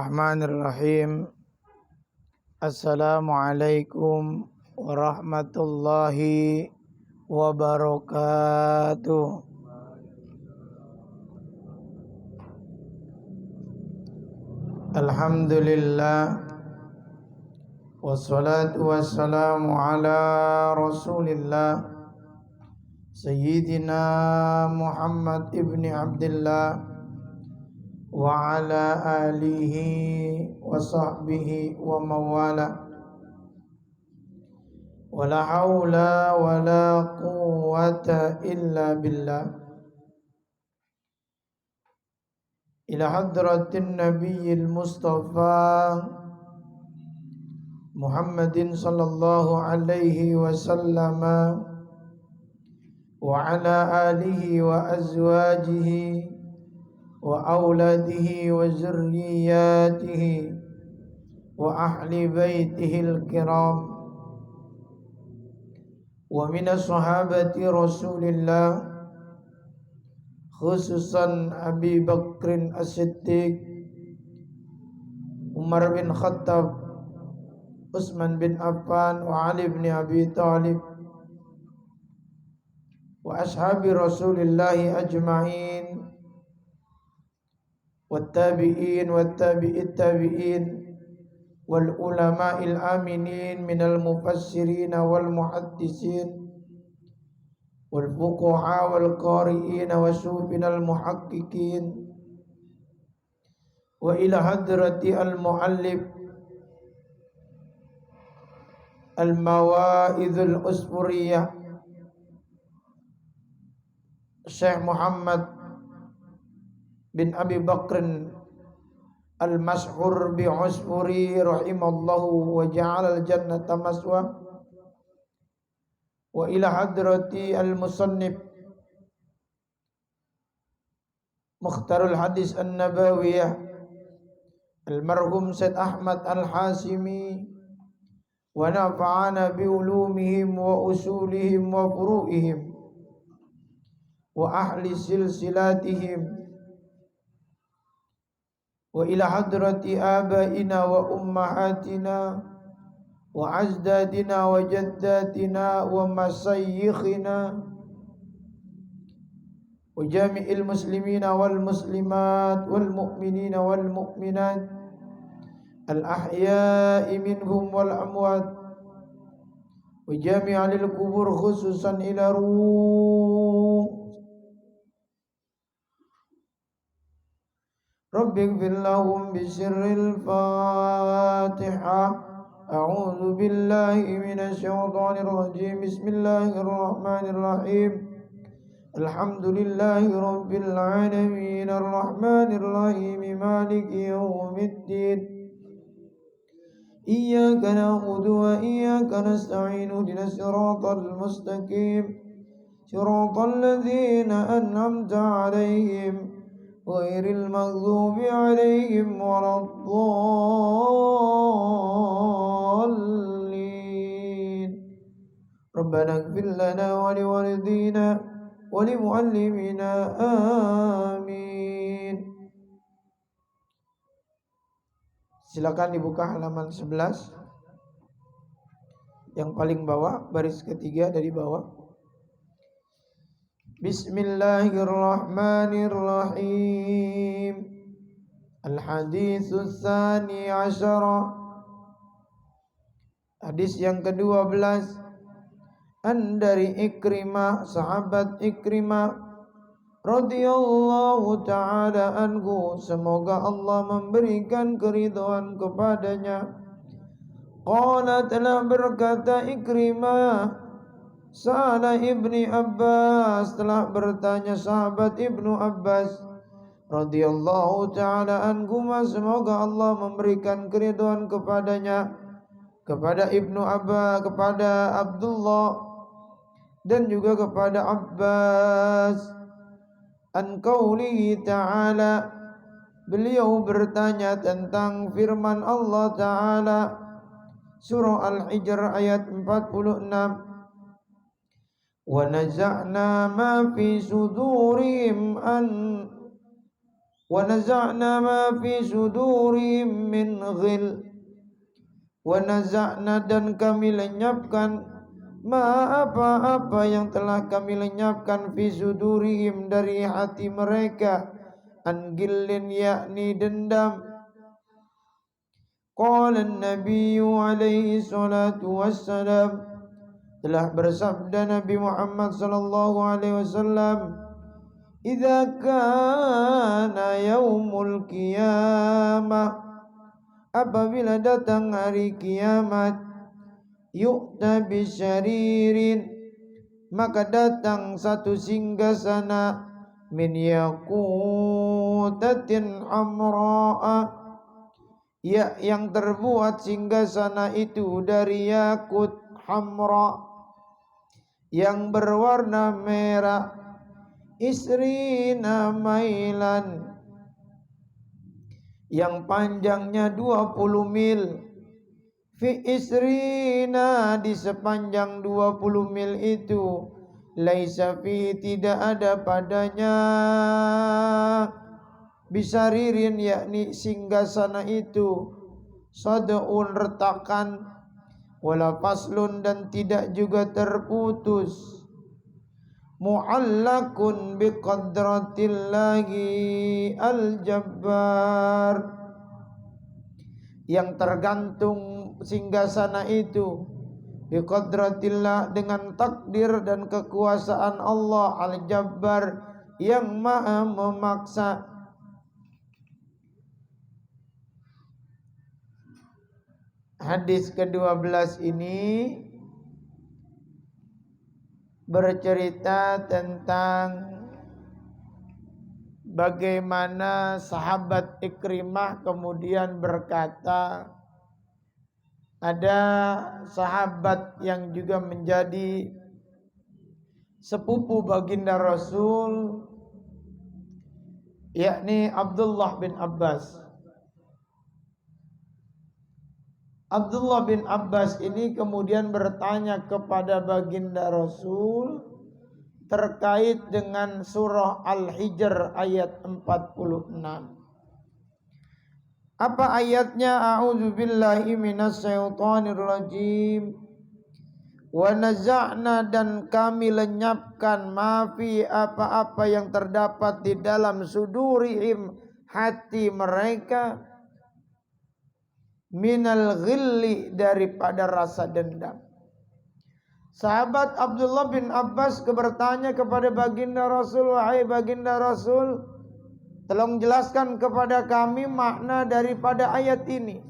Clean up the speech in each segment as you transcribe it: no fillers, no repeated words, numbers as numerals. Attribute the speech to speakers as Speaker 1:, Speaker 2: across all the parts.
Speaker 1: Bismillahirrahmanirrahim. Assalamualaikum warahmatullahi wabarakatuh. Alhamdulillah, wassalatu wassalamu ala rasulillah Sayyidina Muhammad ibni Abdillah wa ala alihi wa sahbihi wa mawala. Wa la hawla wa la quwwata illa billah. Ila hadratin nabiyyil mustafa Muhammadin sallallahu alaihi wasallam wa ala alihi wa azwajihi wa auladihi wa zurriyatihi wa ahli baitihil kiram wa minas sahabati Rasulillah, khususan Abi Bakrin As-Siddiq, Umar bin Khattab, Utsman bin Affan, wa Ali bin Abi Thalib, wa ashabi Rasulillahi ajma'in, wattabi'in wattabi'it tabi'in wal ulama'il aminin minal mufassirin wal muhaddisin wal fuqaha wal qari'in wa syufinal muhaqqiqin wa ila hadrati al muallif al mawa'idhul usfuriyah Syekh Muhammad bin Abi Bakrin al-mashhur bi Usfuri rahimallahu wa ja'ala al-jannata maswa, wa ila hadrati al-musannif Mukhtarul Hadis An-Nabawiyah al-marhum Said Ahmad Al-Hasimi wa nafa'ana bi ulumihim wa usulihim wa furu'ihim wa ahli silsilatihim, wa ila hadrati abaina wa ummahatina wa ajdadina wa jaddatina wa masayyikhina wa jami'il muslimina wal muslimat wal mu'minina wal mu'minat al ahya'i minhum wal amwat wa jami'al kubur khususan ila ruh. Rabbi ighfir lahum bisirril Fatihah. A'udzu billahi minasy syaithanir rajim. Bismillahirrahmanirrahim. Alhamdulillahi rabbil alamin arrahmanir rahim maliki yaumiddin. Iyyaka na'budu wa iyyaka nasta'in ihdinas siratal mustaqim. Siratal ladzina an'amta 'alaihim ghairil maghdubi 'alaihim waladdallin. Rabbana ighfir lana wa liwalidina wa limuallimina amin. Silakan dibuka halaman 11 yang paling bawah, baris ketiga dari bawah. Bismillahirrahmanirrahim. Al-haditsus tsani asyara. Hadis yang ke-12. An dari Ikrimah, sahabat Ikrimah radhiyallahu ta'ala anhu, semoga Allah memberikan keridhaan kepadanya. Qala, telah berkata Ikrimah, Sa'ala Ibni Abbas, telah bertanya sahabat Ibnu Abbas radhiyallahu ta'ala anhuma, semoga Allah memberikan keridhaan kepadanya, kepada Ibnu Abbas, kepada Abdullah dan juga kepada Abbas. An qaulihi ta'ala, beliau bertanya tentang firman Allah Ta'ala, surah Al-Hijr ayat 46. Wa naza'na ma fi sudurihim wa naza'na ma fi sudurihim min ghil, wa naza'na dan kami lenyapkan ma apa-apa yang telah kami lenyapkan fi sudurihim dari hati mereka, an gillin yakni dendam. Qala an-nabiyyu alaihi salatu wassalam, telah bersabda Nabi Muhammad sallallahu alaihi wasallam, idza kana yaumul qiyamah, apabila datang hari kiamat, yu'ta bisyaririn, maka datang satu singgasana min yaqutatin amra'a, ya yang terbuat singgasana itu dari yakut hamra yang berwarna merah, isrina mailan, yang panjangnya 20 mil, fi isrina, di sepanjang 20 mil itu, laisa fi, tidak ada padanya, bisaririn yakni singgasana itu, sad'un retakan, wala faslun dan tidak juga terputus, mu'allakun biqadratillahi al-jabbar, yang tergantung singgasana itu biqadratillah, dengan takdir dan kekuasaan Allah al-jabbar, yang maha memaksa. Hadis ke-12 ini bercerita tentang bagaimana sahabat Ikrimah kemudian berkata, ada sahabat yang juga menjadi sepupu baginda Rasul, yakni Abdullah bin Abbas. Abdullah bin Abbas ini kemudian bertanya kepada baginda Rasul terkait dengan surah Al-Hijr ayat 46. Apa ayatnya? A'udzubillahi minasyaitonir rajim. Wa naza'na, dan kami lenyapkan, mafi, apa-apa yang terdapat di dalam sudurihim, hati mereka, minal ghilli, daripada rasa dendam. Sahabat Abdullah bin Abbas bertanya kepada baginda Rasul, wahai baginda Rasul, tolong jelaskan kepada kami makna daripada ayat ini.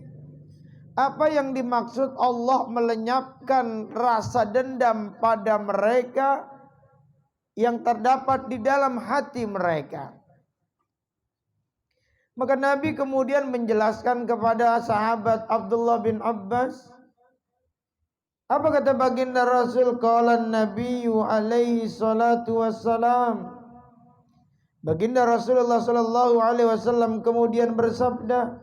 Speaker 1: Apa yang dimaksud Allah melenyapkan rasa dendam pada mereka yang terdapat di dalam hati mereka? Maka Nabi kemudian menjelaskan kepada sahabat Abdullah bin Abbas. Apa kata baginda Rasul? Qala an-nabiyyu alaihi salatu wassalam. Baginda Rasulullah sallallahu alaihi wasallam kemudian bersabda,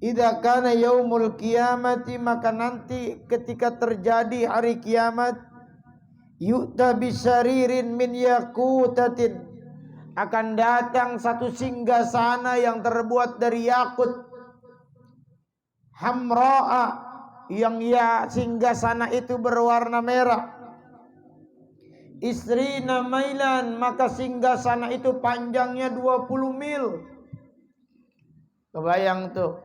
Speaker 1: idza kana yaumul qiyamati, maka nanti ketika terjadi hari kiamat, yu'ta bisaririn min yaqutatin, akan datang satu singgasana yang terbuat dari yakut hamra'a, yang singgasana itu berwarna merah, isrina mailan, maka singgasana itu panjangnya 20 mil. Kebayang tuh,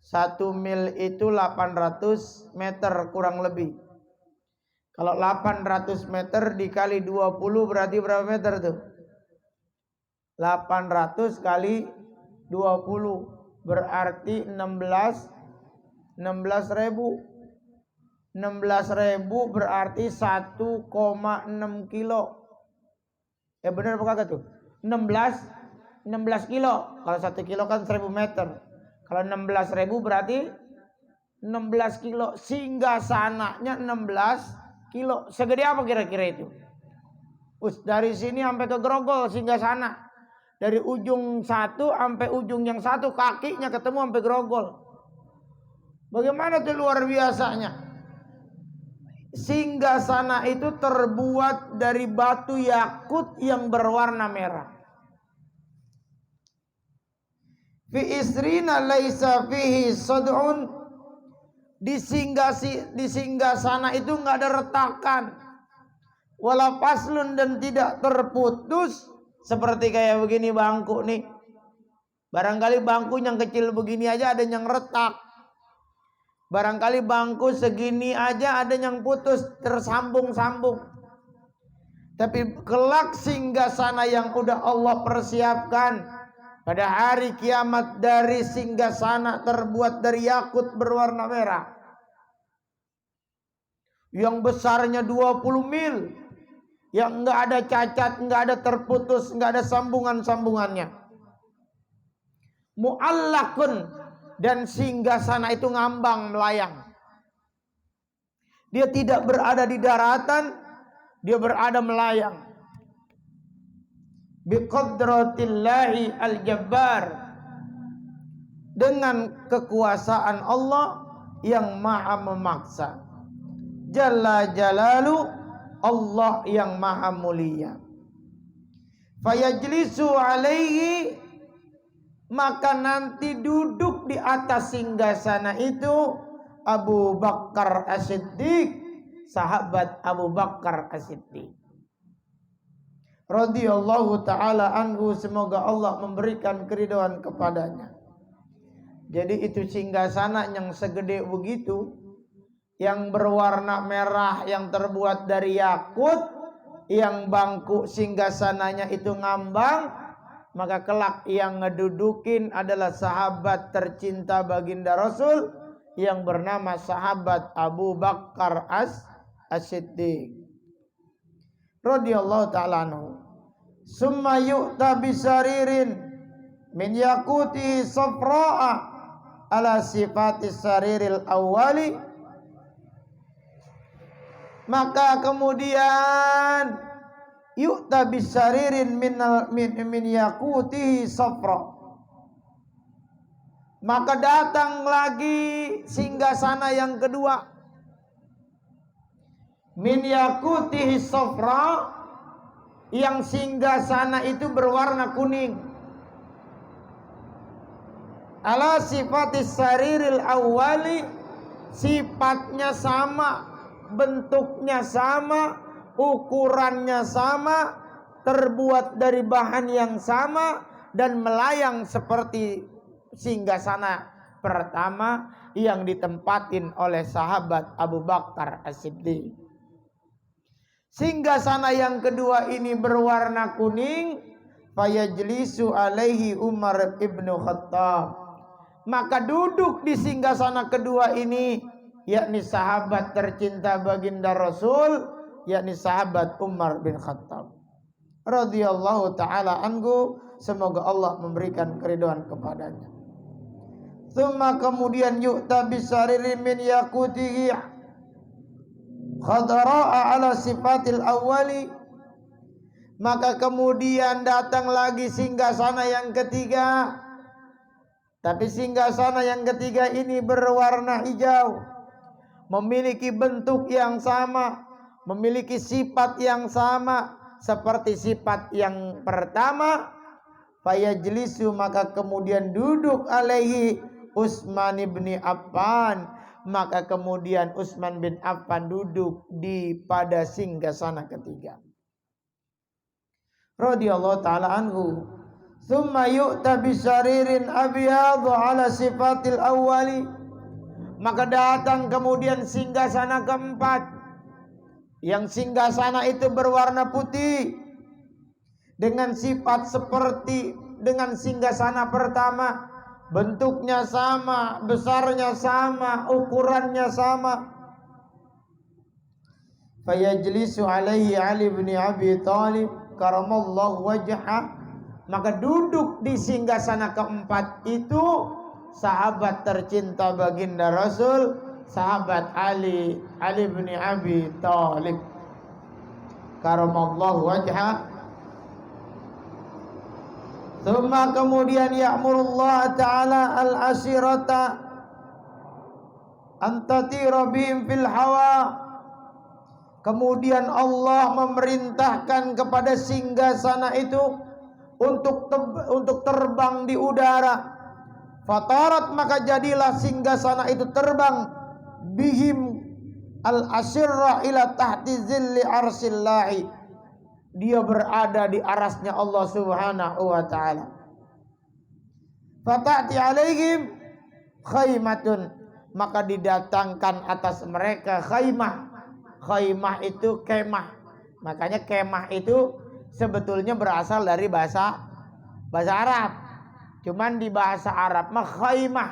Speaker 1: 1 mil itu 800 meter kurang lebih. Kalau 800 meter dikali 20 berarti berapa meter tuh? 800 kali 20 berarti 16.000 berarti 1,6 kilo. Ya benar apa kagak tuh? 16 kilo. Kalau 1 kilo kan 1000 meter. Kalau 16.000 berarti 16 kilo. Singgasananya 16 kilo. Segede apa kira-kira itu? Dari sini sampai ke Grogol singgasana. Dari ujung satu sampai ujung yang satu, kakinya ketemu sampai Grogol. Bagaimana tuh luar biasanya? Singgasana itu terbuat dari batu yakut yang berwarna merah. fi isrina laisa fihi sad'un, di singgasana itu enggak ada retakan, wala faslun, dan tidak terputus. Seperti kayak begini bangku nih, barangkali bangku yang kecil begini aja ada yang retak, barangkali bangku segini aja ada yang putus, tersambung-sambung. Tapi kelak singgasana yang udah Allah persiapkan pada hari kiamat, dari singgasana terbuat dari yakut berwarna merah, yang besarnya 20 mil, yang enggak ada cacat, enggak ada terputus, enggak ada sambungan-sambungannya. Mu'allakun, dan singgasana itu ngambang, melayang. Dia tidak berada di daratan, dia berada melayang. Biqadratillahi al-jabbar, dengan kekuasaan Allah yang maha memaksa. Jalla jalalu, Allah yang maha mulia. Fayajlisu alaihi, maka nanti duduk di atas singgasana itu Abu Bakar As-Siddiq, sahabat Abu Bakar As-Siddiq radhiyallahu taala anhu, semoga Allah memberikan keridhaan kepadanya. Jadi itu singgasana yang segede begitu, yang berwarna merah, yang terbuat dari yakut, yang bangku singgasananya itu ngambang, maka kelak yang ngedudukin adalah sahabat tercinta baginda Rasul yang bernama sahabat Abu Bakar As-Siddiq radhiyallahu ta'ala anhu. Summa yu'ta bisaririn min yakuti safra'a ala sifati sariril awwali, maka kemudian yu'ta bisaririn min yakutihi safra, maka datang lagi singgasana yang kedua, min yakutihi safra, yang singgasana itu berwarna kuning, ala sifatis sariril awwali, sifatnya sama, bentuknya sama, ukurannya sama, terbuat dari bahan yang sama, dan melayang seperti singgasana pertama yang ditempatin oleh sahabat Abu Bakar As-Siddiq. Singgasana yang kedua ini berwarna kuning, fayajlisu alaihi Umar ibnu Khattab, maka duduk di singgasana kedua ini yakni sahabat tercinta baginda Rasul, yakni sahabat Umar bin Khattab radhiyallahu taala anhu, semoga Allah memberikan keridhaan kepadanya. Tsumma, kemudian yu'ta bisaririn min yakutihi khadara'a ala sifatil awwali, maka kemudian datang lagi singgasana yang ketiga, tapi singgasana yang ketiga ini berwarna hijau, memiliki bentuk yang sama, memiliki sifat yang sama seperti sifat yang pertama. Fayajlisu, maka kemudian duduk alaihi Utsman bin Affan, maka kemudian Utsman bin Affan duduk di pada singgasana ketiga radhiyallahu taala anhu. Tsumma yu'ta bisaririn abyadhu ala sifatil awwali, maka datang kemudian singgasana keempat, yang singgasana itu berwarna putih dengan sifat seperti dengan singgasana pertama, bentuknya sama, besarnya sama, ukurannya sama. Fayajlisu alaihi Ali bin Abi Thalib karamallahu wajhah, maka duduk di singgasana keempat itu sahabat tercinta baginda Rasul, sahabat Ali bin Abi Thalib karamallahu wajhah. Tsumma, kemudian ya'murullah ta'ala al-asirata antatira bihim fil hawa, kemudian Allah memerintahkan kepada singgasana itu untuk terbang di udara. Fatarat, maka jadilah singgasana itu terbang, bihim al-asyirra ila tahti zilli arsillahi, dia berada di arasnya Allah Subhanahu wa ta'ala. Fata'ti alaihim khaymatun, maka didatangkan atas mereka khaymah. Khaymah itu kemah. Makanya kemah itu sebetulnya berasal dari bahasa Arab. Cuman di bahasa Arab mah khaymah.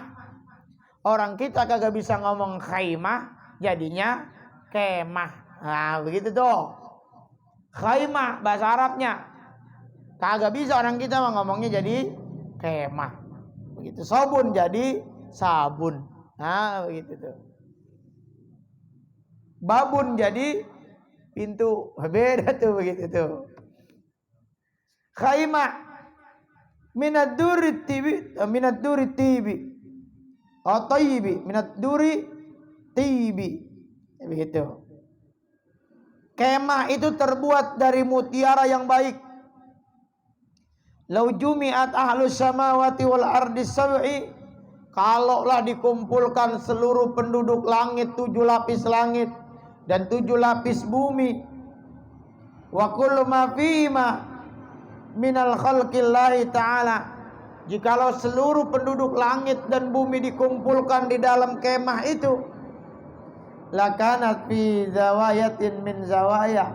Speaker 1: Orang kita kagak bisa ngomong khaymah, jadinya kemah. Nah, begitu tuh. Khaymah bahasa Arabnya. Kagak bisa orang kita mah ngomongnya jadi kemah. Begitu. Sabun jadi sabun. Nah, begitu tuh. Babun jadi pintu. Beda tuh begitu tuh. Khaymah minad duri tibi, minad duri tibi. Oh, tayyibi, minad duri tibi. Begitu. Kemah itu terbuat dari mutiara yang baik. Lau jumi'at ahlus samawati wal ardi sab'i, kalaulah dikumpulkan seluruh penduduk langit, 7 lapis langit dan 7 lapis bumi, wa kullu ma fihima minal khalqillahi ta'ala, jikalau seluruh penduduk langit dan bumi dikumpulkan di dalam kemah itu, lakanat fi zawayatin min zawaya,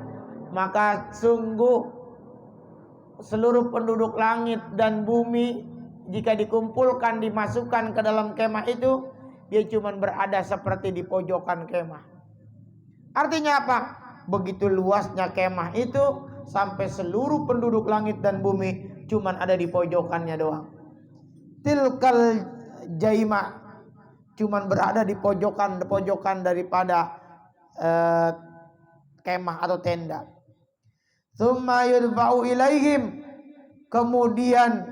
Speaker 1: maka sungguh seluruh penduduk langit dan bumi jika dikumpulkan dimasukkan ke dalam kemah itu, dia cuma berada seperti di pojokan kemah. Artinya apa? Begitu luasnya kemah itu sampai seluruh penduduk langit dan bumi cuma ada di pojokannya doang. Tilkal jaima, cuman berada di pojokan daripada kemah atau tenda. Tsumma yudfa'u ilaihim, kemudian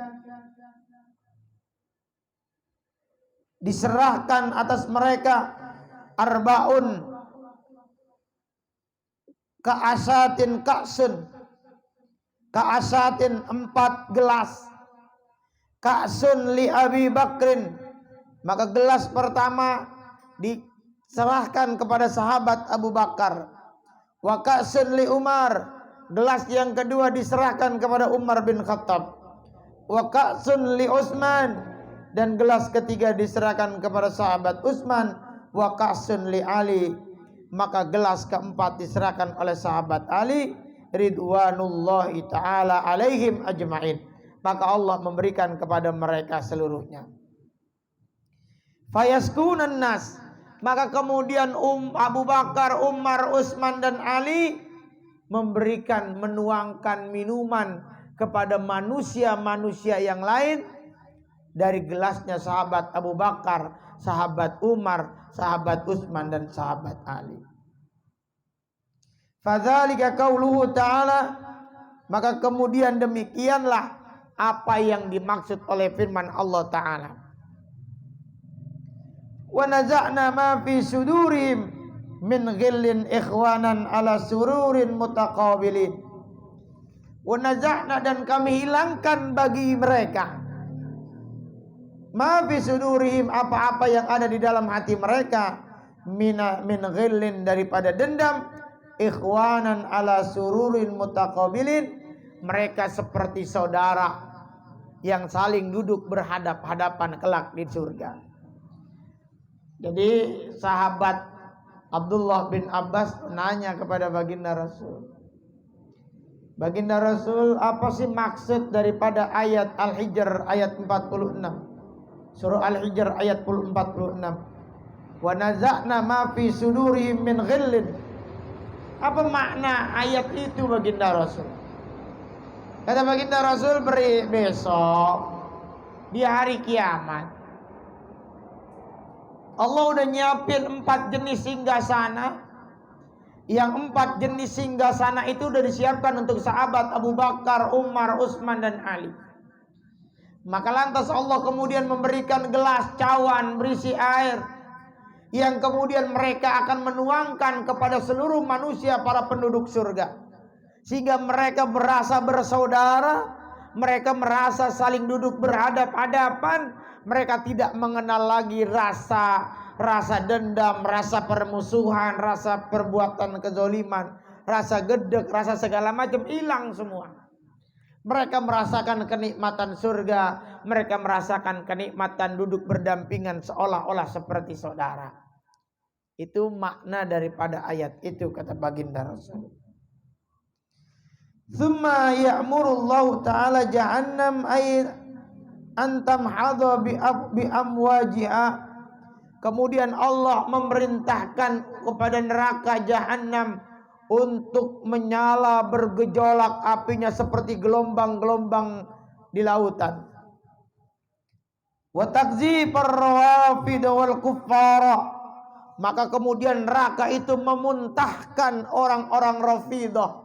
Speaker 1: diserahkan atas mereka arbaun ka'asatin ka'sun, ka'asatin 4 gelas, ka'sun li Abi Bakrin, maka gelas pertama diserahkan kepada sahabat Abu Bakar, wa ka'sun li Umar, gelas yang kedua diserahkan kepada Umar bin Khattab, wa ka'sun li Utsman, dan gelas ketiga diserahkan kepada sahabat Utsman, wa ka'sun li Ali, maka gelas keempat diserahkan oleh sahabat Ali ridwanullahi ta'ala alaihim ajma'in, maka Allah memberikan kepada mereka seluruhnya. Fayaskunan nas, maka kemudian Abu Bakar, Umar, Utsman dan Ali memberikan, menuangkan minuman kepada manusia-manusia yang lain dari gelasnya sahabat Abu Bakar, sahabat Umar, sahabat Utsman dan sahabat Ali. Fadzalika qauluhu ta'ala, maka kemudian demikianlah apa yang dimaksud oleh firman Allah Ta'ala. Wa naza'na ma fi sudurihim min ghillin ikhwanan ala sururin mutaqabilin. Wa naza'na, dan kami hilangkan bagi mereka, ma fi sudurihim, apa-apa yang ada di dalam hati mereka, min ghillin, daripada dendam, ikhwanan ala sururin mutaqabilin, mereka seperti saudara yang saling duduk berhadap-hadapan kelak di surga. Jadi sahabat Abdullah bin Abbas nanya kepada baginda Rasul, baginda Rasul, apa sih maksud daripada ayat Al-Hijr ayat 46, surah Al-Hijr ayat 46, wa naza'na ma fi sudurihim min ghillin, apa makna ayat itu baginda Rasul? Kata baginda Rasul, besok di hari kiamat Allah udah nyiapin 4 jenis singgasana. Yang 4 jenis singgasana itu udah disiapkan untuk sahabat Abu Bakar, Umar, Utsman dan Ali. Maka lantas Allah kemudian memberikan gelas cawan berisi air, yang kemudian mereka akan menuangkan kepada seluruh manusia, para penduduk surga, sehingga mereka merasa bersaudara, mereka merasa saling duduk berhadap-hadapan, Mereka tidak mengenal lagi rasa dendam, rasa permusuhan, rasa perbuatan kezaliman, rasa gedek, rasa segala macam hilang semua. Mereka merasakan kenikmatan surga, mereka merasakan kenikmatan duduk berdampingan seolah-olah seperti saudara. Itu makna daripada ayat itu, kata baginda Rasul. Tsumma ya'murullahu ta'ala jahannam ay antam hadha bi amwajiha. Kemudian Allah memerintahkan kepada neraka jahannam untuk menyala bergejolak apinya seperti gelombang-gelombang di lautan. Wa takzib ar-rawafid wal kuffara. Maka kemudian neraka itu memuntahkan orang-orang Rafidah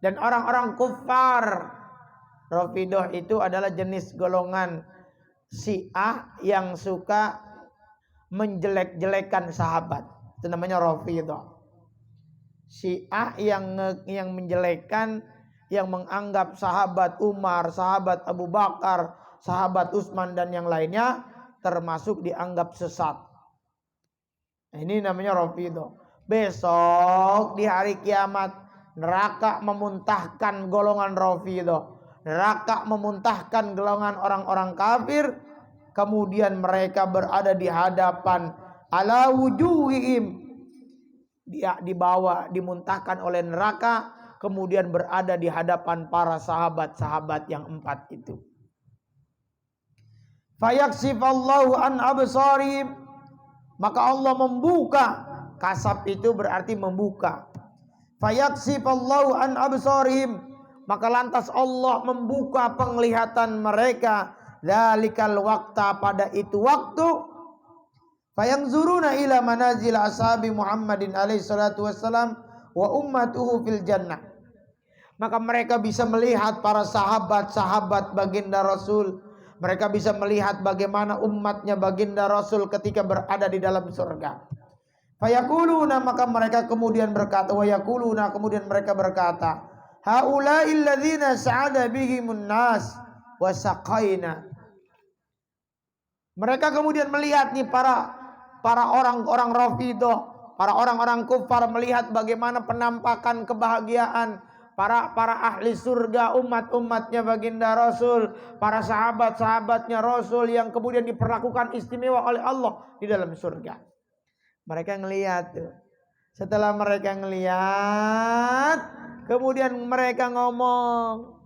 Speaker 1: dan orang-orang kufar. Rafidah itu adalah jenis golongan Syiah yang suka menjelek-jelekan sahabat. Itu namanya Rafidah. Syiah yang menjelekkan, yang menganggap sahabat Umar, sahabat Abu Bakar, sahabat Utsman dan yang lainnya termasuk dianggap sesat. Ini namanya Rafidah. Besok di hari kiamat neraka memuntahkan golongan Rafidah. Neraka memuntahkan golongan orang-orang kafir. Kemudian mereka berada di hadapan ala wujuhihim. Dia dibawa, dimuntahkan oleh neraka, kemudian berada di hadapan para sahabat-sahabat yang 4 itu. Fayaksifallahu an absarihim, maka Allah membuka. Kasab itu berarti membuka. Fayaksifallahu an absarihim, maka lantas Allah membuka penglihatan mereka. Dzalikal waqta, pada itu waktu. Fayanzuruna ila manazil ashabi Muhammadin alaihi salatu wassalam wa ummatuhu fil jannah. Maka mereka bisa melihat para sahabat-sahabat baginda Rasul. Mereka bisa melihat bagaimana umatnya baginda Rasul ketika berada di dalam surga. Fayaquluna, maka mereka kemudian berkata, wa yaquluna, kemudian mereka berkata, haula'il ladzina sa'ada bihimun nas wa saqaina. Mereka kemudian melihat nih para orang-orang Rafidah, para orang-orang kufar, melihat bagaimana penampakan kebahagiaan para ahli surga, umat-umatnya baginda Rasul, para sahabat-sahabatnya Rasul yang kemudian diperlakukan istimewa oleh Allah di dalam surga. Mereka ngelihat tuh. Setelah mereka ngelihat, kemudian mereka ngomong.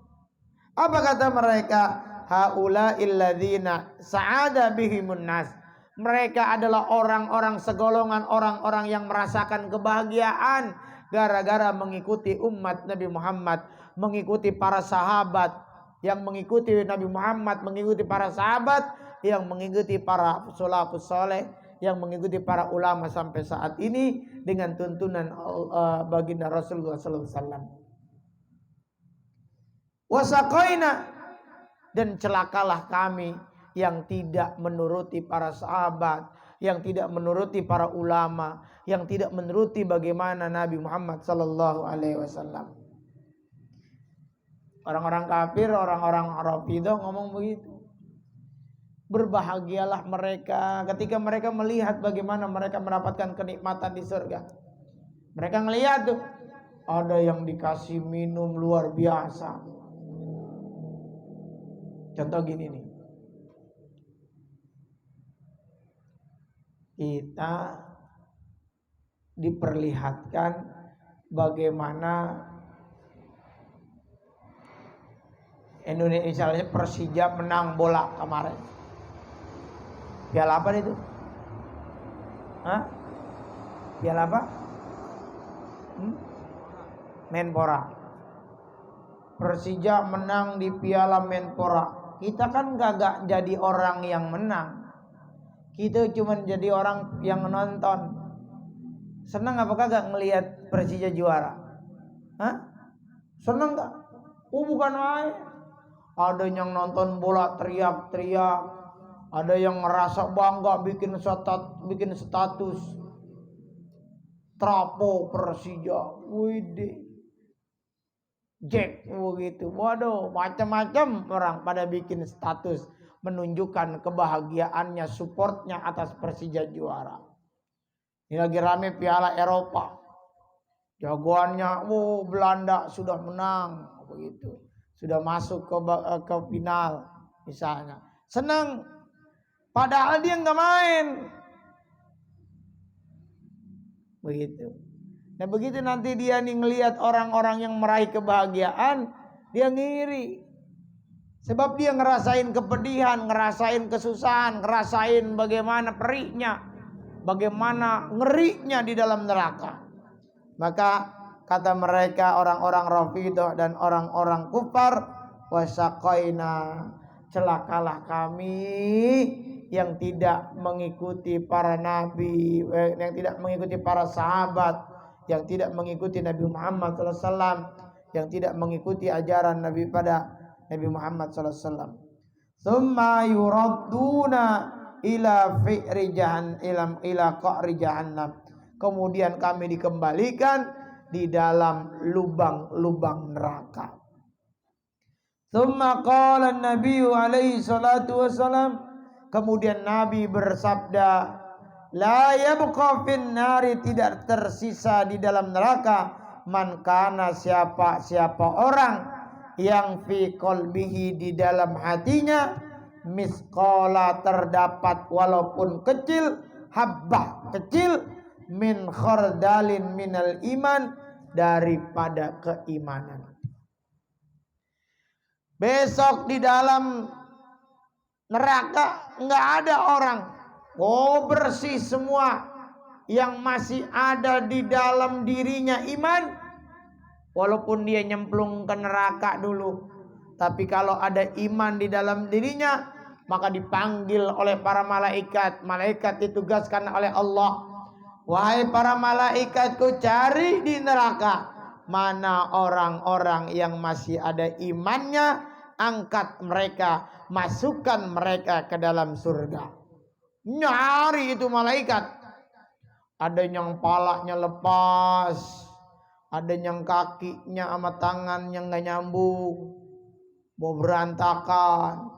Speaker 1: Apa kata mereka? Haula'il ladzina sa'ada bihimun nas. Mereka adalah orang-orang segolongan orang-orang yang merasakan kebahagiaan gara-gara mengikuti umat Nabi Muhammad, mengikuti para sahabat, yang mengikuti Nabi Muhammad, mengikuti para sahabat, yang mengikuti para salafus saleh, yang mengikuti para ulama sampai saat ini dengan tuntunan baginda Rasulullah sallallahu alaihi wasallam. Wasaqaina, dan celakalah kami yang tidak menuruti para sahabat, yang tidak menuruti para ulama, yang tidak menuruti bagaimana Nabi Muhammad sallallahu alaihi wasallam. Orang-orang kafir, orang-orang Rafidah ngomong begitu. Berbahagialah mereka ketika mereka melihat bagaimana mereka mendapatkan kenikmatan di surga. Mereka ngelihat tuh, ada yang dikasih minum luar biasa. Contoh gini nih. Kita diperlihatkan bagaimana Indonesia, misalnya Persija menang bola kemarin. Piala apa itu? Hah? Piala apa? Menpora. Persija menang di Piala Menpora. Kita kan gak jadi orang yang menang. Kita cuma jadi orang yang nonton. Senang apa kagak ngelihat Persija juara? Hah? Senang gak? Bukan main. Ada yang nonton bola teriak-teriak, ada yang ngerasa bangga bikin status trapo Persija. Widih. Jack begitu. Waduh, macam-macam orang pada bikin status. menunjukkan kebahagiaannya, supportnya atas Persija juara. Ini lagi rame Piala Eropa. Jagoannya, Belanda sudah menang, begitu. Sudah masuk ke final, misalnya. Senang, padahal dia nggak main. Begitu. Nah begitu nanti dia nih ngelihat orang-orang yang meraih kebahagiaan, dia ngiri. Sebab dia ngerasain kepedihan, ngerasain kesusahan, ngerasain bagaimana perihnya, bagaimana ngerinya di dalam neraka. Maka kata mereka orang-orang Rafidah dan orang-orang kufar, wasaqaina, celakalah kami yang tidak mengikuti para nabi, yang tidak mengikuti para sahabat, yang tidak mengikuti Nabi Muhammad SAW, yang tidak mengikuti ajaran Nabi pada Nabi Muhammad SAW. Tsumma yuradduna ila fi'ri jahannam, ila qa'ri jahannam. Kemudian kami dikembalikan di dalam lubang-lubang neraka. Tsumma qala an-nabiy alaihi salatu wasalam, kemudian Nabi bersabda, la yabqa fin nari, tidak tersisa di dalam neraka, man kana, siapa orang yang fi qalbihi, di dalam hatinya, misqala, terdapat walaupun kecil, habbah, kecil, min khardalin minal iman, daripada keimanan. Besok di dalam neraka nggak ada orang, bersih semua. Yang masih ada di dalam dirinya iman, walaupun dia nyemplung ke neraka dulu, tapi kalau ada iman di dalam dirinya, maka dipanggil oleh para malaikat. Malaikat ditugaskan oleh Allah, wahai para malaikatku, cari di neraka mana orang-orang yang masih ada imannya, angkat mereka, masukkan mereka ke dalam surga. Nyari itu malaikat. Ada yang palanya lepas, ada yang kakinya sama tangannya nggak nyambung, mau berantakan.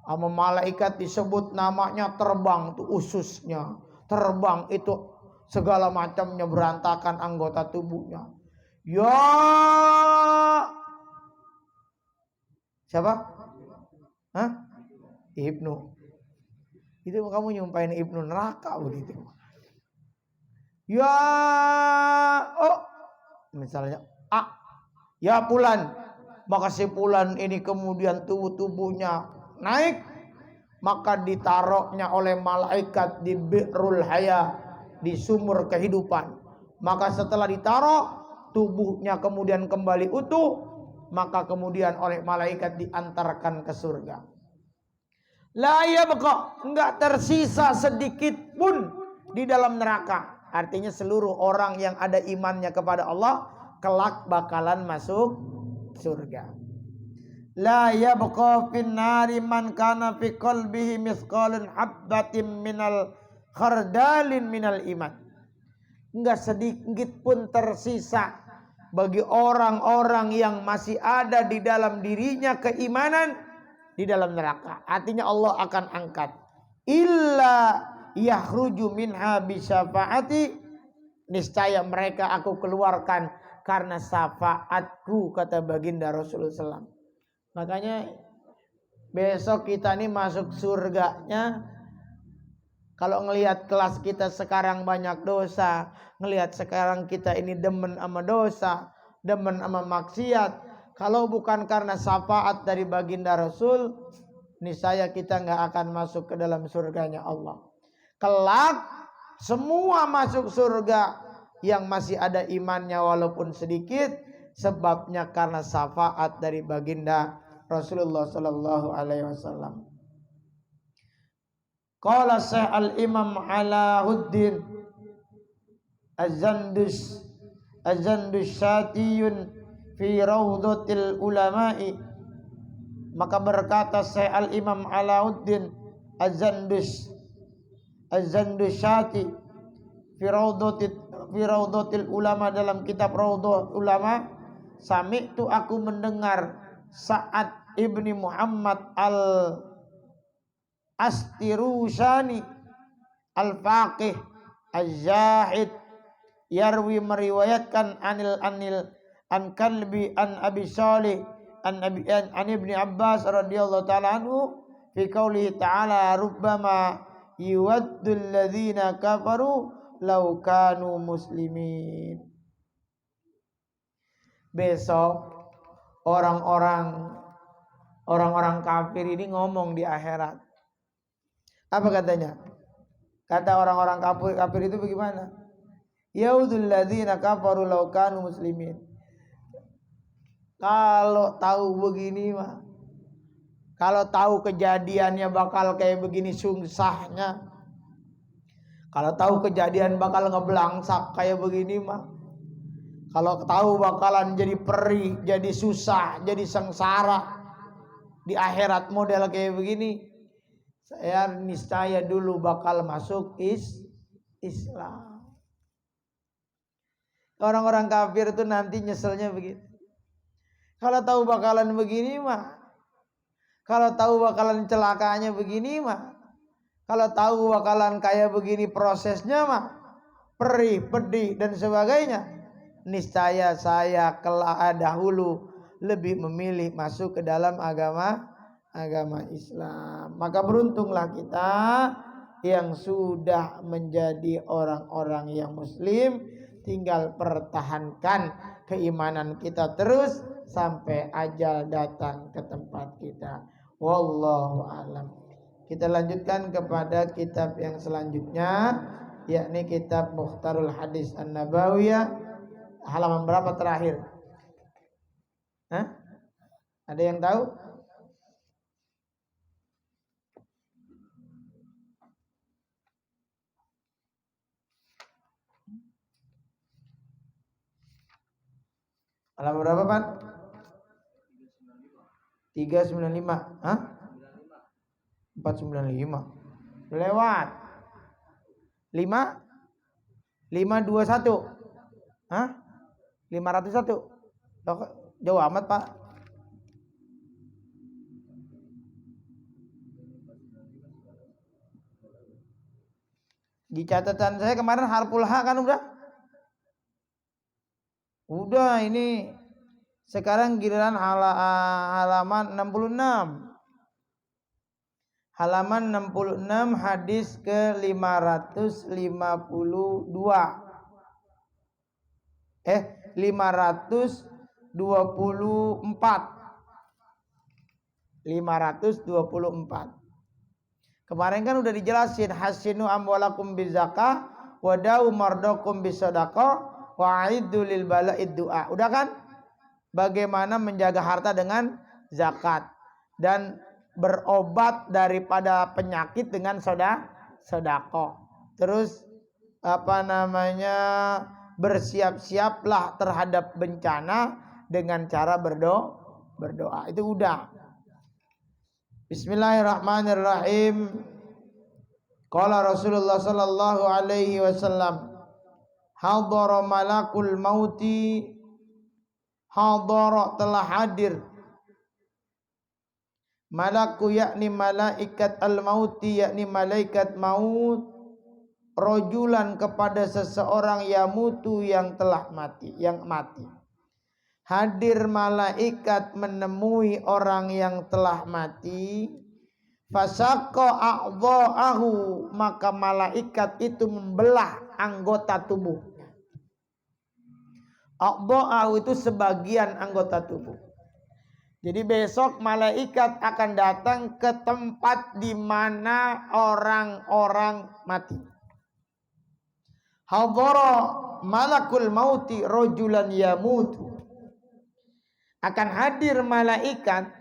Speaker 1: Sama malaikat disebut namanya terbang, itu ususnya terbang, itu segala macamnya berantakan anggota tubuhnya. Ya, siapa? Hah? Ibnu. Itu kamu nyumpain Ibnu neraka begitu. Ya, misalnya ya Fulan, maka si Fulan ini kemudian tubuhnya naik, maka ditaruhnya oleh malaikat di bi'rul haya, di sumur kehidupan. Maka setelah ditaruh, tubuhnya kemudian kembali utuh, maka kemudian oleh malaikat diantarkan ke surga. La yabqa, enggak tersisa sedikit pun di dalam neraka. Artinya seluruh orang yang ada imannya kepada Allah kelak bakalan masuk surga. La yabqa fin nari man kana fi qalbihi mithqalun habbatin minal khardalin minal iman. Enggak sedikit pun tersisa bagi orang-orang yang masih ada di dalam dirinya keimanan di dalam neraka. Artinya Allah akan angkat. Illa yakhruju minha bisyafaati, niscaya mereka aku keluarkan karena syafaatku, kata baginda Rasulullah SAW. Makanya besok kita ini masuk surganya, kalau ngelihat kelas kita sekarang banyak dosa, ngelihat sekarang kita ini demen sama dosa, demen sama maksiat, kalau bukan karena syafaat dari baginda Rasul, niscaya kita nggak akan masuk ke dalam surganya Allah. Kelak semua masuk surga yang masih ada imannya walaupun sedikit, sebabnya karena syafaat dari baginda Rasulullah sallallahu alaihi wasallam. Qala Syekh al-Imam Alahuddin Az-Zandusyatiyun fi Raudhatil Ulama'i, maka berkata Syekh al-Imam Alahuddin Az-Zandusyati fi Raudhatil Ulama, dalam kitab Raudhah Ulama, sami'tu, aku mendengar Sa'ad ibni Muhammad Astirusani al-faqih az-zahid yarwi meriwayatkan an Kalbi an Abi Salih an Ibni Abbas radhiyallahu ta'ala anhu fi qoulihi ta'ala rubbama yuwaddul ladzina kafaru law kanu muslimin. Besok orang-orang kafir ini ngomong di akhirat. Apa katanya? Kata orang-orang kafir itu bagaimana? Yaudul ladzina kafaru law kanu muslimin. Kalau tahu begini mah, kalau tahu kejadiannya bakal kayak begini susahnya, kalau tahu kejadian bakal ngeblangsak kayak begini mah, kalau tahu bakalan jadi perih, jadi susah, jadi sengsara di akhirat model kayak begini, saya niscaya dulu bakal masuk Islam. Orang-orang kafir itu nanti nyeselnya begitu. Kalau tahu bakalan begini mah, kalau tahu bakalan celakanya begini mah, kalau tahu bakalan kayak begini prosesnya mah, perih, pedih dan sebagainya, niscaya saya dahulu lebih memilih masuk ke dalam agama Islam. Maka beruntunglah kita yang sudah menjadi orang-orang yang muslim, tinggal pertahankan keimanan kita terus sampai ajal datang ke tempat kita. Wallahu a'lam. Kita lanjutkan kepada kitab yang selanjutnya, yakni kitab Mukhtarul Hadis An-Nabawiyah. Halaman berapa terakhir? Ada yang tahu? Halaman berapa, Pak? 395. 495. Lewat. 521. 501. Jauh amat, Pak. Di catatan saya kemarin harful ha kan udah? Udah, ini sekarang giliran halaman 66. Halaman 66 hadis ke 552. 524. Kemarin kan udah dijelasin hasinu amwalakum bizakah wadau mardakum bisadaqah wa'iddu lil bala'id du'a. Udah kan? Bagaimana menjaga harta dengan zakat dan berobat daripada penyakit dengan sedekah. Terus bersiap-siaplah terhadap bencana dengan cara berdoa. Itu udah. Bismillahirrahmanirrahim. Qala Rasulullah sallallahu alaihi wasallam, hadara malakul mauti, hadara telah hadir, malaku yakni malaikat al-mauti yakni malaikat maut, rojulan kepada seseorang yamutu yang telah mati, yang mati. Hadir malaikat menemui orang yang telah mati, fasaqqa a'dha'ahu, maka malaikat itu membelah anggota tubuhnya. A'dha'ahu itu sebagian anggota tubuh. Jadi besok malaikat akan datang ke tempat di mana orang-orang mati. Hadara malakul mauti rajulan yamutu. Akan hadir malaikat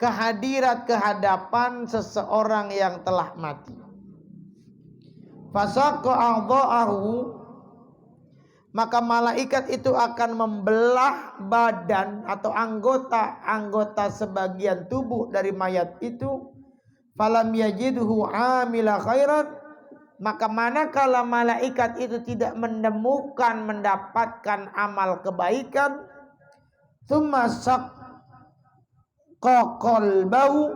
Speaker 1: kehadapan seseorang yang telah mati. Fasaqqa a'dha'ahu, maka malaikat itu akan membelah badan atau anggota sebagian tubuh dari mayat itu. Falam yajidhu amila khairan, maka manakala malaikat itu tidak mendapatkan amal kebaikan, tsumma saqqa qalbahu,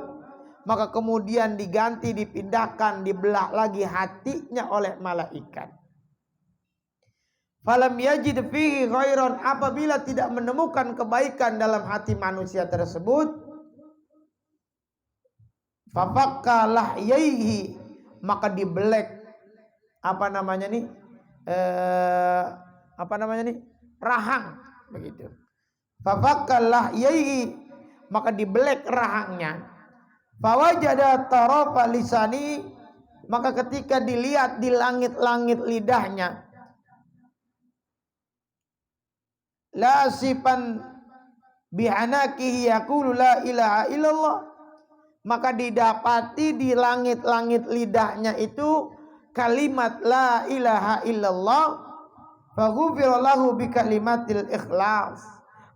Speaker 1: maka kemudian diganti, dipindahkan, dibelah lagi hatinya oleh malaikat. Falam yajid fihi khairan, apabila tidak menemukan kebaikan dalam hati manusia tersebut, fafakka lahyaihi, maka dibelek rahang begitu. Fafakka lahyaihi, maka dibelek rahangnya. Fawajada tarafa lisani, maka ketika dilihat di langit-langit lidahnya, lasifan bihanakihi yaqulu la ilaha illallah, maka didapati di langit-langit lidahnya itu kalimat la ilaha illallah. Faghufira lahu bi kalimatil ikhlas,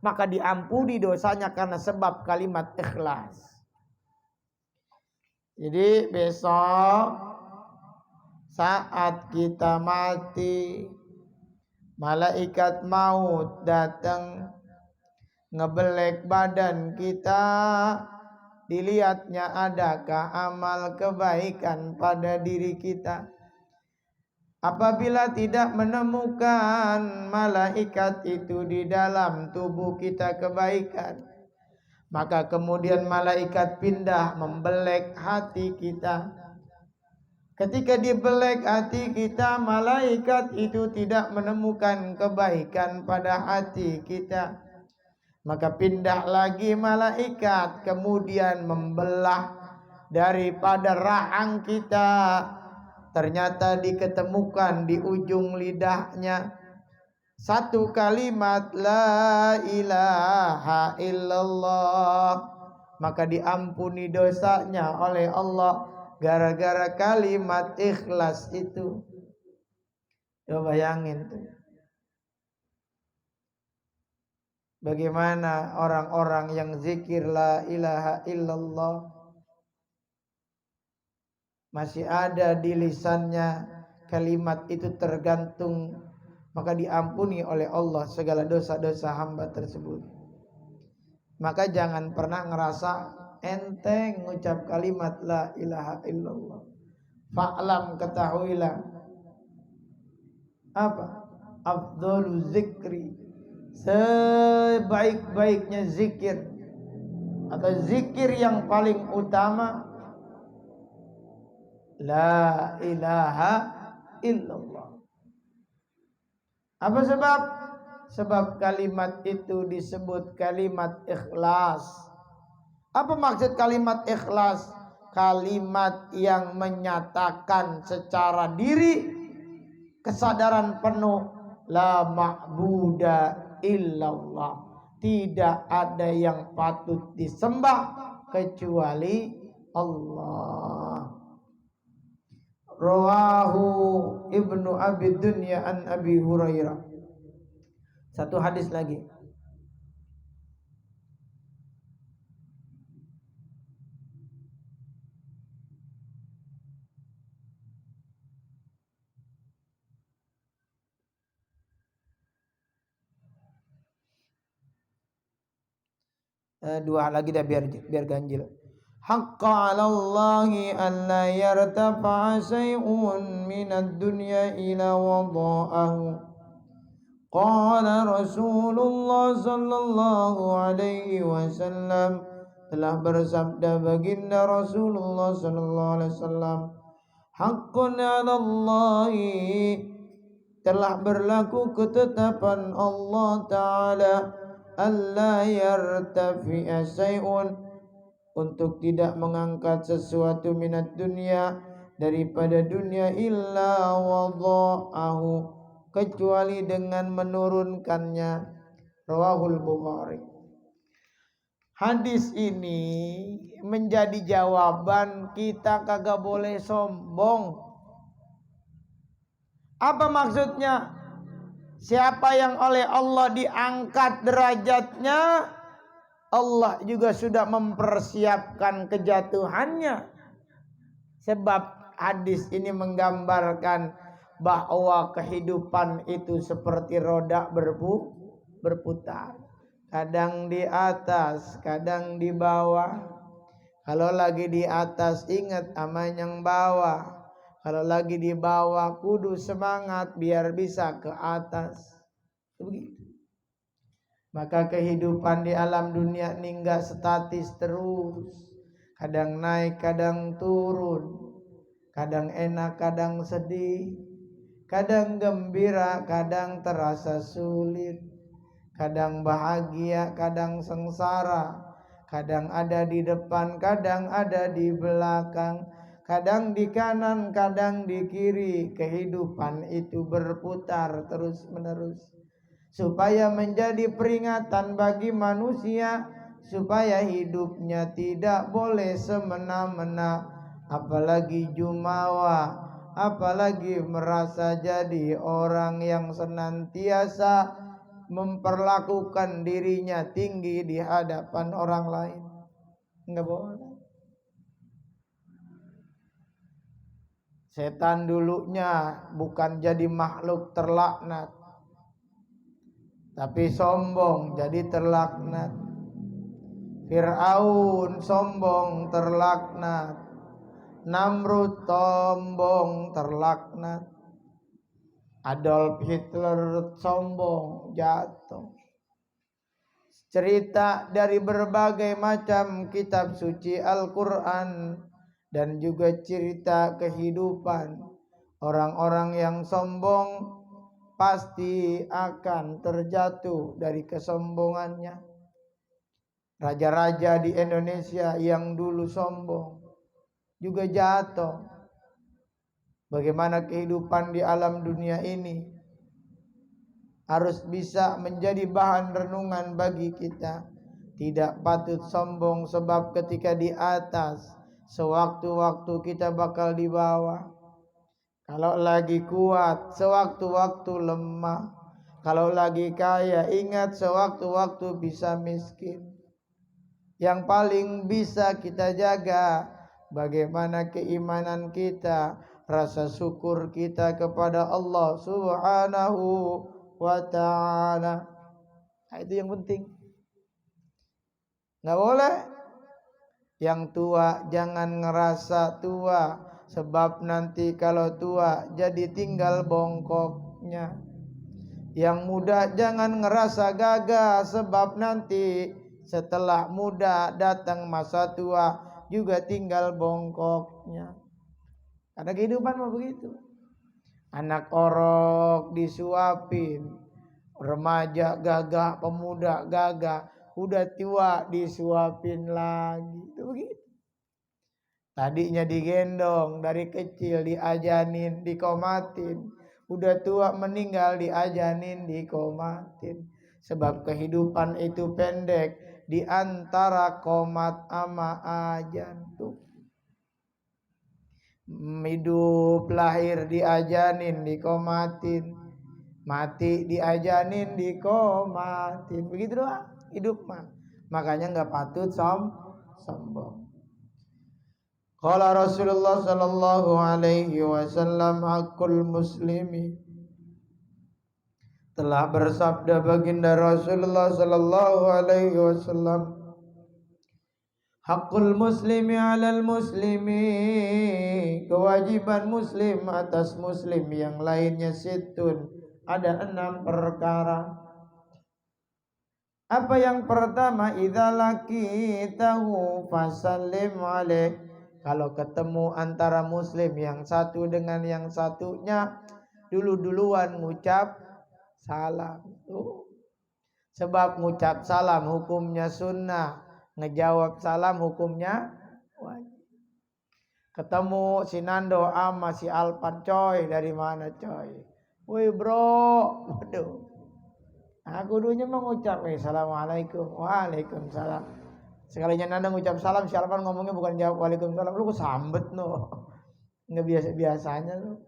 Speaker 1: maka diampuni dosanya karena sebab kalimat ikhlas. Jadi besok saat kita mati, malaikat maut datang ngebelek badan kita, dilihatnya adakah amal kebaikan pada diri kita. Apabila tidak menemukan malaikat itu di dalam tubuh kita kebaikan, maka kemudian malaikat pindah membelek hati kita. Ketika dibelek hati kita, malaikat itu tidak menemukan kebaikan pada hati kita, maka pindah lagi malaikat, kemudian membelah daripada rahang kita. Ternyata diketemukan di ujung lidahnya satu kalimat la ilaha illallah, maka diampuni dosanya oleh Allah gara-gara kalimat ikhlas itu. Coba bayangin tuh, bagaimana orang-orang yang zikir la ilaha illallah masih ada di lisannya kalimat itu tergantung, maka diampuni oleh Allah segala dosa-dosa hamba tersebut. Maka jangan pernah ngerasa enteng mengucap kalimat la ilaha illallah. Fa'lam, ketahuilah, apa? Afdhalu zikri, sebaik-baiknya zikir atau zikir yang paling utama, la ilaha illallah. Apa sebab? Sebab kalimat itu disebut kalimat ikhlas. Apa maksud kalimat ikhlas? Kalimat yang menyatakan secara diri kesadaran penuh la ma'buda illallah, tidak ada yang patut disembah kecuali Allah. Rawahu Ibnu Abi Dunya an Abi Hurairah. Satu hadis lagi. Dua lagi dah biar ganjil. Haqqa 'alallahi an la yartafa'a shay'un minad dunya ila wada'ahu. Qala Rasulullah sallallahu alaihi wasallam, telah bersabda baginda Rasulullah sallallahu alaihi wasallam, haqqun 'alallahi, telah berlaku ketetapan Allah Ta'ala, alla yartafi'a syai'un, untuk tidak mengangkat sesuatu minat dunia, daripada dunia, illa wada'ahu, kecuali dengan menurunkannya. Rawahul Bukhari. Hadis ini menjadi jawaban kita kagak boleh sombong. Apa maksudnya? Siapa yang oleh Allah diangkat derajatnya, Allah juga sudah mempersiapkan kejatuhannya. Sebab hadis ini menggambarkan bahwa kehidupan itu seperti roda berputar. Kadang di atas, kadang di bawah, Kalau lagi di atas ingat ama yang bawah. Kalau lagi di bawah kudu semangat biar bisa ke atas. Begitu. Maka kehidupan di alam dunia ini enggak statis terus. Kadang naik, kadang turun. Kadang enak, kadang sedih. Kadang gembira, kadang terasa sulit. Kadang bahagia, kadang sengsara. Kadang ada di depan, kadang ada di belakang. Kadang di kanan, kadang di kiri. Kehidupan itu berputar terus menerus. Supaya menjadi peringatan bagi manusia, supaya hidupnya tidak boleh semena-mena, apalagi jumawa, apalagi merasa jadi orang yang senantiasa memperlakukan dirinya tinggi di hadapan orang lain. Enggak boleh. Setan dulunya bukan jadi makhluk terlaknat, tapi sombong jadi terlaknat. Fir'aun sombong terlaknat. Namrud sombong terlaknat. Adolf Hitler sombong jatuh. Cerita dari berbagai macam kitab suci Al-Quran dan juga cerita kehidupan orang-orang yang sombong pasti akan terjatuh dari kesombongannya. Raja-raja di Indonesia yang dulu sombong juga jatuh. Bagaimana kehidupan di alam dunia ini harus bisa menjadi bahan renungan bagi kita. Tidak patut sombong sebab ketika di atas, sewaktu-waktu kita bakal di bawah. Kalau lagi kuat, sewaktu-waktu lemah. Kalau lagi kaya, ingat sewaktu-waktu bisa miskin. Yang paling bisa kita jaga bagaimana keimanan kita, rasa syukur kita kepada Allah Subhanahu wa ta'ala. Nah, itu yang penting. Nggak boleh yang tua jangan ngerasa tua, sebab nanti kalau tua jadi tinggal bongkoknya. Yang muda jangan ngerasa gagah, sebab nanti setelah muda datang masa tua juga tinggal bongkoknya. Karena kehidupan mah begitu. Anak orok disuapin, remaja gagah, pemuda gagah, udah tua disuapin lagi. Itu begitu. Tadinya digendong dari kecil, diajanin, dikomatin. Udah tua meninggal diajanin, dikomatin. Sebab kehidupan itu pendek, di antara komat ama ajan tuh. Hidup lahir diajanin, dikomatin. Mati diajanin, dikomatin. Begitu doang hidup mah. Makanya nggak patut sombong. Qala Rasulullah sallallahu alaihi wasallam, hakul muslimi, telah bersabda baginda Rasulullah sallallahu alaihi wasallam, hakul muslimi 'alal muslimi, kewajiban muslim atas muslim yang lainnya situn, ada 6 perkara. Apa yang pertama? Idza laqitahu fasallim alaih. Kalau ketemu antara muslim yang satu dengan yang satunya, duluan ngucap salam. Sebab ngucap salam hukumnya sunnah, ngejawab salam hukumnya wajib. Ketemu si Nando sama si Alpan, coy, dari mana coy? Woi bro, waduh. Aku dulunya mengucap, assalamualaikum, waalaikumsalam. Sekalinya Nanda ngucap salam, si Alpan ngomongnya bukan jawab waalaikumsalam, lu kesambet no. Nggak biasa-biasanya lu.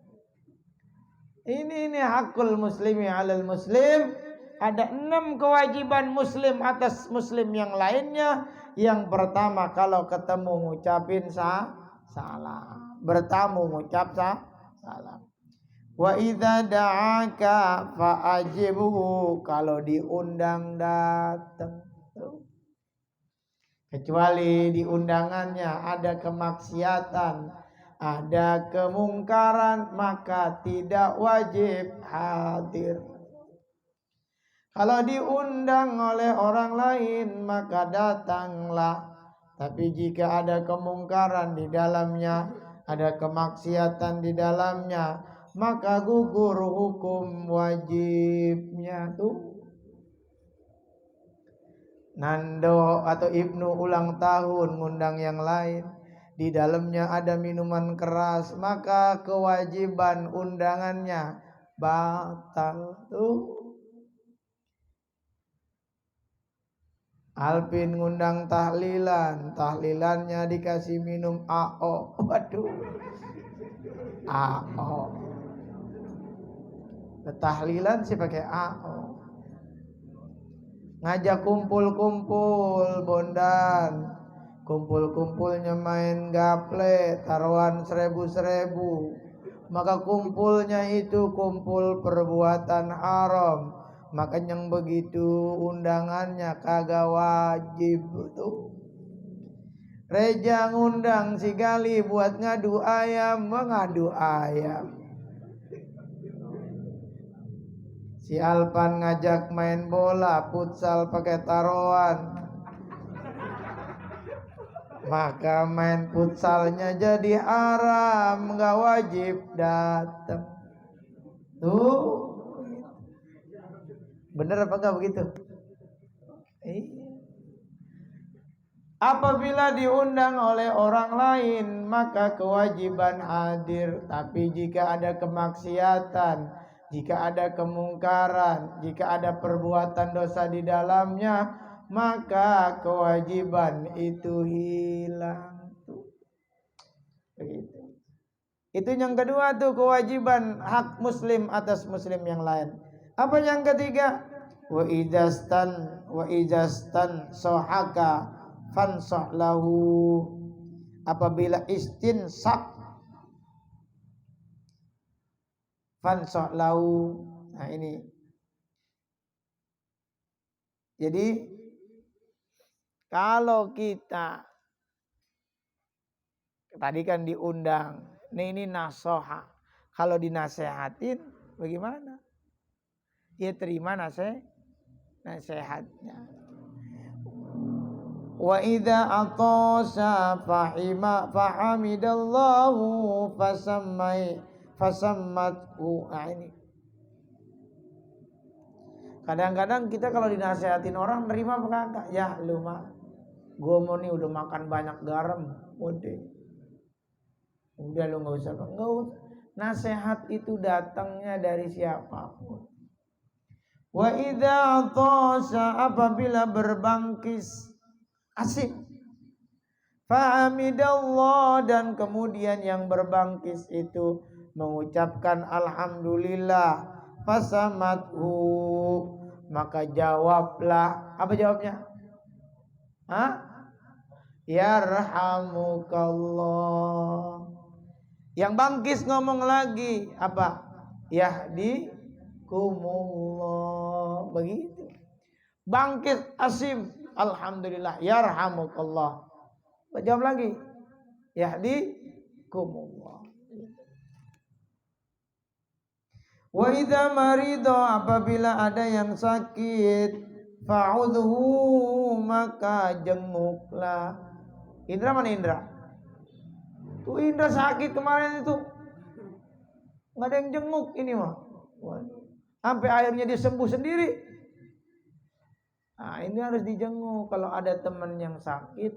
Speaker 1: Ini hakul muslimi 'alal muslim. Ada 6 kewajiban muslim atas muslim yang lainnya. Yang pertama, kalau ketemu ngucapin salam. Bertamu ngucap salam. Wa idza da'aka fa'ajibhu, kalau diundang datang. Kecuali di undangannya ada kemaksiatan, ada kemungkaran, maka tidak wajib hadir. Kalau diundang oleh orang lain maka datanglah. Tapi jika ada kemungkaran di dalamnya, ada kemaksiatan di dalamnya, maka gugur hukum wajibnya tuh. Nando atau Ibnu ulang tahun ngundang yang lain, di dalamnya ada minuman keras, maka kewajiban undangannya batal tuh. Alpin ngundang tahlilan, tahlilannya dikasih minum AO. Waduh, AO. Tahlilan sih pakai AO. Ngajak kumpul-kumpul bondan, kumpul-kumpulnya main gaple, taruhan 1000-1000. Maka kumpulnya itu kumpul perbuatan haram. Makanya yang begitu undangannya kagak wajib tuh. Reja ngundang si Gali buat ngadu ayam, mengadu ayam. Si Alpan ngajak main bola, futsal pakai taruhan. Maka main futsalnya jadi haram, nggak wajib datang. Tuh. Bener apa enggak begitu? Apabila diundang oleh orang lain maka kewajiban hadir. Tapi jika ada kemaksiatan, jika ada kemungkaran, jika ada perbuatan dosa di dalamnya, maka kewajiban itu hilang. Begitu. Itu yang kedua tuh, kewajiban hak muslim atas muslim yang lain. Apa yang ketiga? Wa idastan sohaka fansah lahu. Apabila istinsak fansah lahu. Nah ini. Jadi kalau kita tadi kan diundang, ini nasoha. Kalau dinasehatin bagaimana? Dia terima nasihatnya. Wa idza atasa fahamidallahu fasammathu. Ini. Kadang-kadang kita kalau dinasehatin orang nerima apa kagak? Ya lu mah, gua mau nih udah makan banyak garam, udah lu nggak usah. Nasihat itu datangnya dari siapapun. Wa idza atasa, apabila berbangkis asik, fahamidallah, dan kemudian yang berbangkis itu mengucapkan alhamdulillah, fasamathu, maka jawablah. Apa jawabnya? Yarhamukallah. Yang bangkis ngomong lagi apa? Yahdikumullah. Begitu. Bangkit asim, alhamdulillah, yarhamukallah. Jawab lagi, yahdikumullah. Wa idza marido, apabila ada yang sakit, fa'udhu, maka jenguklah. Indra mana Indra? Tuh Indra sakit kemarin itu, nggak ada yang jenguk ini mah. Sampai akhirnya dia sembuh sendiri. Nah ini harus dijenguk. Kalau ada teman yang sakit,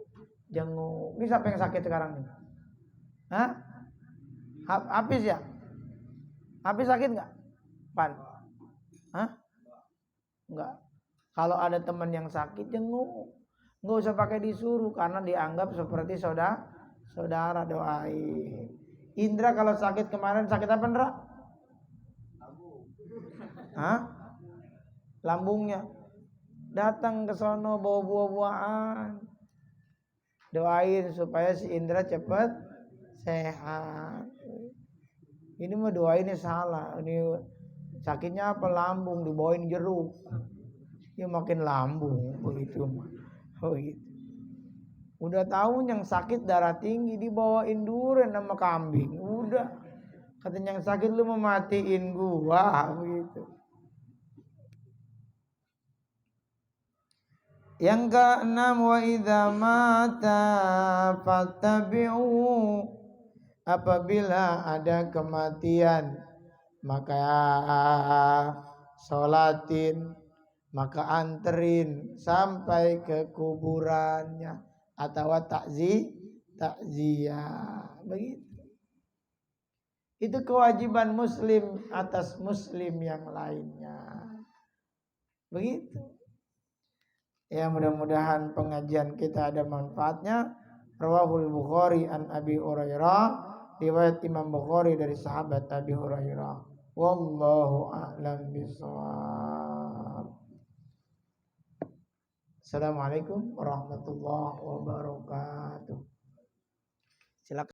Speaker 1: jenguk. Ini siapa yang sakit sekarang nih? Hafiz ya? Hafiz sakit nggak? Pan? Nggak. Kalau ada teman yang sakit, jenguk. Nggak usah pakai disuruh, karena dianggap seperti saudara, doain. Indra kalau sakit kemarin, sakit apa Indra? Lambungnya. Datang ke sono bawa buah-buahan, doain supaya si Indra cepat sehat. Ini mah doainnya salah. Ini sakitnya apa? Lambung, dibawain jeruk, ya makin lambung begitu. Oh gitu. Udah tahu yang sakit darah tinggi dibawain durian sama kambing. Udah. Katanya yang sakit lu mematiin gua begitu. Yang keenam wa idza mata fattabi'u. Apabila ada kematian maka sholatin, maka anterin sampai ke kuburannya atau takziah begitu. Itu kewajiban muslim atas muslim yang lainnya. Begitu. Ya, mudah-mudahan pengajian kita ada manfaatnya. Rawahul Bukhari an Abi Hurairah, riwayat Imam Bukhari dari sahabat Abi Hurairah. Wallahu a'lam bishawab. Assalamualaikum warahmatullahi wabarakatuh. Silakan.